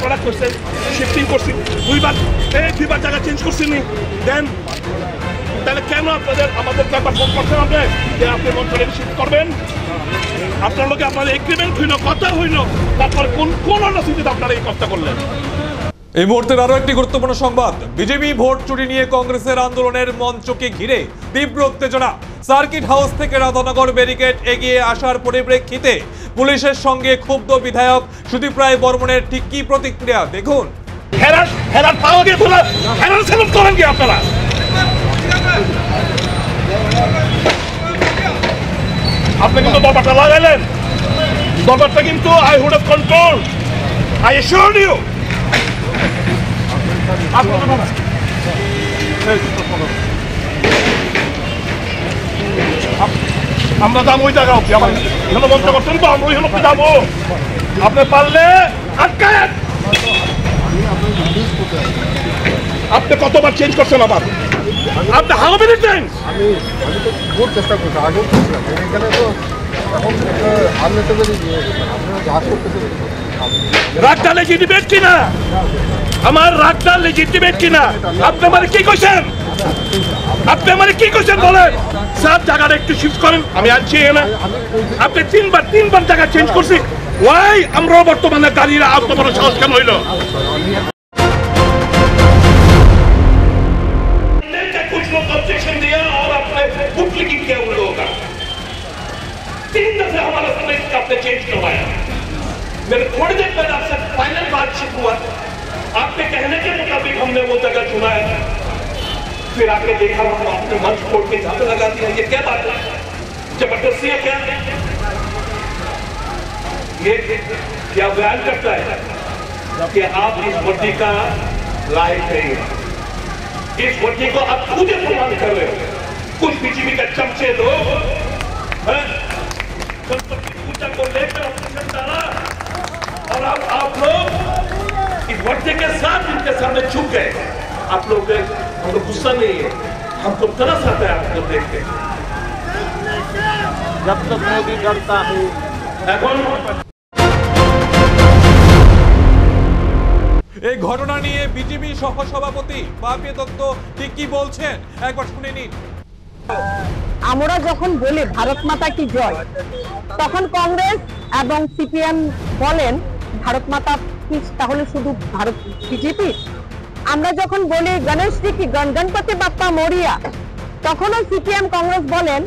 আপনারা করছেন শিফটিং করছি দুইবার জায়গা চেঞ্জ করছেন দেন তাহলে কেন আপনাদের আমাদেরকে একবার ফোন করছেন আপনি যে আপনি মন্ত্রণালয় শিফট করবেন আপনার লোকে আপনাদের এগ্রিমেন্ট হইল কথা হইল তারপর কোন অনসিটিতে আপনারা এই কাজটা করলেন। এই মুহূর্তের আরো একটি গুরুত্বপূর্ণ সংবাদ, বিজেপি ভোট চুরি নিয়ে কংগ্রেসের আন্দোলনের মঞ্চকে ঘিরে তীব্র উত্তেজনা। সার্কিট হাউস থেকে রাধানগর ব্যারিকেড এগিয়ে আসার পরিপ্রেক্ষিতে পুলিশের সঙ্গে ক্ষুব্ধ বিধায়ক সুদীপ রায় বর্মনের ঠিক কি প্রতিক্রিয়া দেখুন। আপনি কিন্তু দরবারটা লাগাইলেন, দরবারটা কিন্তু I would have control, I assure you. আমরা যাবো ওই জায়গা অব্দি, আমার এখানে বন্ধ করছেন তো আমরা ওইখানে যাবো। আপনি পারলে আটকায়। আপনি কতবার চেঞ্জ করছেন আবার? আপনি হাউ মেনি টাইমস? আমি তো বহুত চেষ্টা করছি, আগেও করছিলাম এখানে, তো এখন আননেসেসারি আপনারা যা করতেছেন। রাগটা লেজিটিমেট কিনা? আমার রাগটা লেজিটিমেট কিনা? আপনি আমার কি কইছেন? আপনি আমার কি কইছেন বলেন? সব জায়গাটা একটু শিফট করেন, আমি আনছি না। আপনি তিনবার জায়গা চেঞ্জ করছি, ওয়াই আমরা বর্তমানে গাড়িরা এত বড় সাহস কেন হইল? ऑब्जेक्शन दिया और आपने बुकलिंग किया उन लोगों का। 3 दफे हमारा समय आपने चेंज करवाया। मेरे थोड़ी देर पहले आपसे फाइनल बातचीत हुआ, आपके कहने के मुताबिक हमने वो जगह चुना है, फिर आपने देखा हम आपने मंच छोड़ के झाड़ू लगा दिया। ये क्या बात है? जबरदस्ती है क्या? ये क्या बयान करता है कि आप इस वर्दी का लायक नहीं है। इस वर्दी को आप खुद इस्तेमाल कर रहे हो। कुछ बीजेपी के चमचे लोग गणपति पूजा को लेकर ऑपरेशन डाला और अब आप लोग इस वर्दी के साथ इनके सामने झुक गए। आप लोग हमको गुस्सा नहीं है, हमको तरस आता है आपको देख के। जब तक मोदी डरता है এই ঘটনা নিয়ে বিজেপি সহসভাপতি পাপিয়া দত্ত ঠিক কি বলছেন একবার শুনে নিন। আমরা যখন বলি ভারত মাতা কি জয়, তখন কংগ্রেস এবং সিপিএম বলেন ভারত মাতা কি তাহলে শুধু ভারত বিজেপি। আমরা যখন বলি গণেশজি কি গণপতি বাপ্পা মরিয়া, তখনও সিপিএম কংগ্রেস বলেন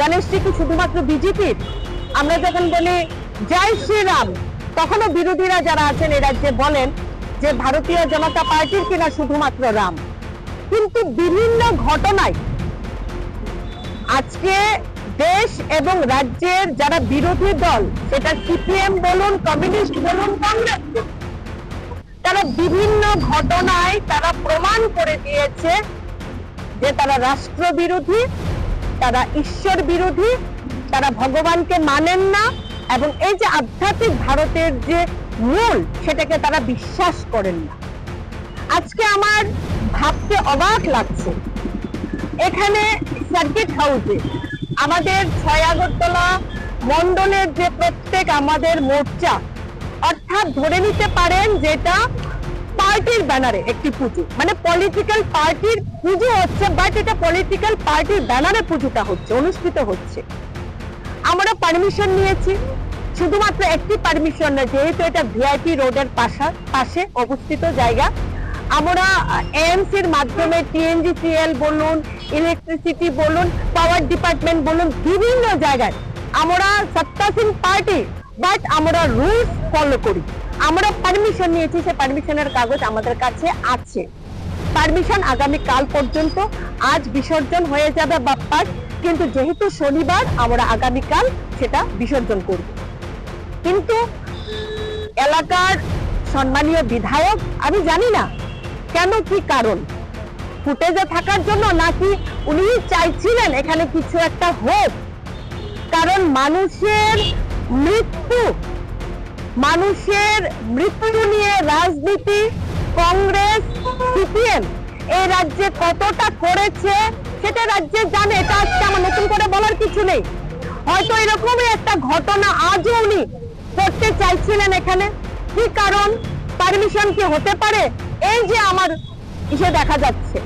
গণেশজি কি শুধুমাত্র বিজেপির। আমরা যখন বলি জয় শ্রীরাম, তখনও বিরোধীরা যারা আছেন এই রাজ্যে বলেন যে ভারতীয় জনতা পার্টির কিনা শুধুমাত্র রাম। কিন্তু বিভিন্ন ঘটনায় আজকে দেশ এবং রাজ্যের যারা বিরোধী দল, সেটা সিপিএম বলুন, কমিউনিস্ট বলুন, কংগ্রেস, তারা বিভিন্ন ঘটনায় তারা প্রমাণ করে দিয়েছে যে তারা রাষ্ট্র বিরোধী, তারা ঈশ্বর বিরোধী, তারা ভগবানকে মানেন না এবং এই যে আধ্যাত্মিক ভারতের যে মূল সেটাকে তারা বিশ্বাস করেন না। আজকে আমার ভাবতে অবাক লাগছে, এখানে সার্কিট হাউসে আমাদের 6 আগরতলা মন্ডলের যে প্রত্যেক আমাদের মোর্চা, অর্থাৎ ধরে নিতে পারেন যেটা পার্টির ব্যানারে একটি পুজো, মানে পলিটিক্যাল পার্টির পুজো হচ্ছে, বাট এটা পলিটিক্যাল পার্টির ব্যানারে পুজোটা হচ্ছে, অনুষ্ঠিত হচ্ছে। আমরা পারমিশন নিয়েছি, শুধুমাত্র একটি পারমিশন না, যেহেতু এটা ভিআইপি রোডের পাশে অবস্থিত জায়গা, আমরা এএমসির মাধ্যমে টিএনজিসিএল বলুন, ইলেকট্রিসিটি বলুন, পাওয়ার ডিপার্টমেন্ট বলুন, বিভিন্ন জায়গায় আমরা সত্তাসীন পার্টি, বাট আমরা রুলস ফলো করি। আমরা পারমিশন নিয়েছি, সে পারমিশনের কাগজ আমাদের কাছে আছে। পারমিশন আগামী কাল পর্যন্ত, আজ বিসর্জন হয়ে যাবে বাপ্পার, কিন্তু যেহেতু শনিবার আমরা আগামীকাল সেটা বিসর্জন করব। কিন্তু এলাকার সম্মানীয় বিধায়ক, আমি জানি না কেন, কি কারণ, ফুটেজে থাকার জন্য নাকি উনি চাইছিলেন এখানে কিছু একটা হোক, কারণ মানুষের মৃত্যু নিয়ে রাজনীতি কংগ্রেস সিপিএম এই রাজ্যে কতটা করেছে সেটা রাজ্যে জানে, এটা আজকে আমার নতুন করে বলার কিছু নেই। হয়তো এরকমই একটা ঘটনা আজও উনি করতে চাইছিলেন এখানে, কি কারণ পারমিশন কি হতে পারে? এই যে আমার ইসে দেখা যাচ্ছে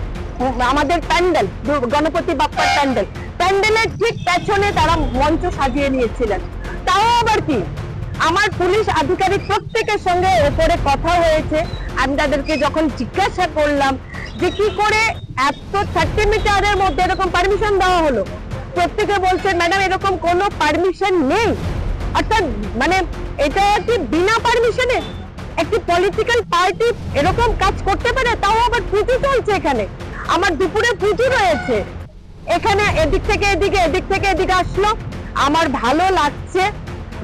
আমাদের প্যান্ডেল, গণপতি বাপ্পার প্যান্ডেলের ঠিক পেছনে তারা মঞ্চ সাজিয়ে নিয়েছিলেন। তাও আবার কি, আমার পুলিশ আধিকারিক প্রত্যেকের সঙ্গে ওপরে কথা হয়েছে। আমি তাদেরকে যখন জিজ্ঞাসা করলাম যে কি করে এত 30 মিটারের মধ্যে এরকম পারমিশন দেওয়া হলো, প্রত্যেকে বলছে ম্যাডাম এরকম কোনো পারমিশন নেই। অর্থাৎ মানে এটা কি বিনা পারমিশনে একটি পলিটিক্যাল পার্টি এরকম কাজ করতে পারে? তাও আবার পুজো চলছে এখানে, আমার দুপুরে পুজো রয়েছে এখানে, এদিক থেকে এদিকে, এদিক থেকে এদিকে আসলো। আমার ভালো লাগছে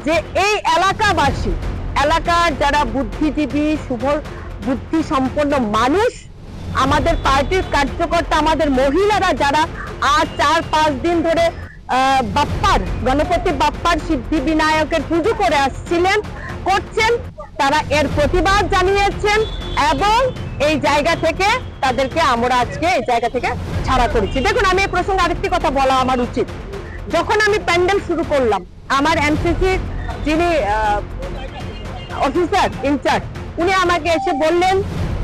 যে এই এলাকাবাসী, এলাকার যারা বুদ্ধিজীবী, শুভ বুদ্ধি সম্পন্ন মানুষ, আমাদের পার্টির কার্যকর্তা, আমাদের মহিলারা যারা আজ 4-5 দিন ধরে গণপতি বাপ্পার সিদ্ধি বিনায়কের পুজো করে আসছিলেন, করছেন, তারা এর প্রতিবাদ জানিয়েছেন এবং এই জায়গা থেকে তাদেরকে আমরা আজকে এই জায়গা থেকে ছাড়া করেছি। দেখুন, আমি এই প্রসঙ্গে আরেকটি কথা বলা আমার উচিত। যখন আমি প্যান্ডেল শুরু করলাম, আমার এনসিসি যিনি অফিসার ইনচার্জ, উনি আমাকে এসে বললেন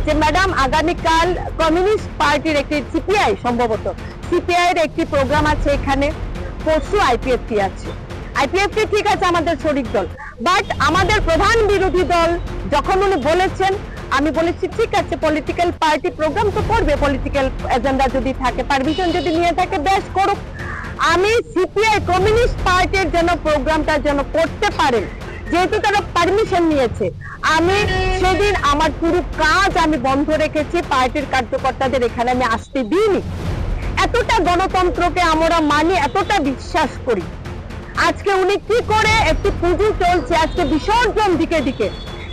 যে ম্যাডাম আগামীকাল কমিউনিস্ট পার্টির একটি সিপিআই, সম্ভবত সিপিআই এর একটি প্রোগ্রাম আছে এখানে, পরশু আইপিএফটি আছে। আইপিএফটি ঠিক আছে আমাদের শরিক দল, বাট আমাদের প্রধান বিরোধী দল যখন উনি বলেছেন, আমি বলেছি ঠিক আছে পলিটিক্যাল পার্টি প্রোগ্রাম তো করবে, পলিটিক্যাল এজেন্ডা যদি থাকে, পারমিশন যদি নিয়ে থাকে বেশ করুক। আমি সিপিআই কমিউনিস্ট পার্টির জন্য প্রোগ্রামটা যেন করতে পারেন, যেহেতু তারা পারমিশন নিয়েছে। আমি সেদিন আমার পুরো কাজ আমি বন্ধ রেখেছি, পার্টির কার্যকর্তাদের এখানে আমি আসতে দিইনি। এতটা গণতন্ত্রকে আমরা মানি, এতটা বিশ্বাস করি। আজকে উনি কি করে, একটি পুজো চলছে আজকে বিসর্জন দিকে দিকে,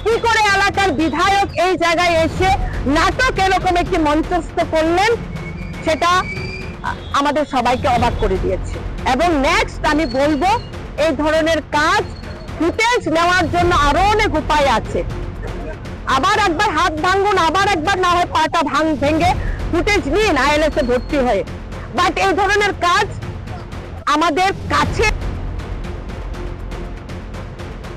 কি করে এলাকার বিধায়ক এই জায়গায় এসে নাটক এরকম একটি মঞ্চস্থ করলেন, সেটা আমাদের সবাইকে অবাক করে দিয়েছে। এবং নেক্সট আমি বলবো, এই ধরনের কাজ ফুটেজ নেওয়ার জন্য আরো অনেক উপায় আছে। আবার একবার হাত ভাঙুন, আবার একবার না হয় পাটা ভেঙে ফুটেজ নিন আইএলএস এ ভর্তি হয়ে, বাট এই ধরনের কাজ আমাদের কাছে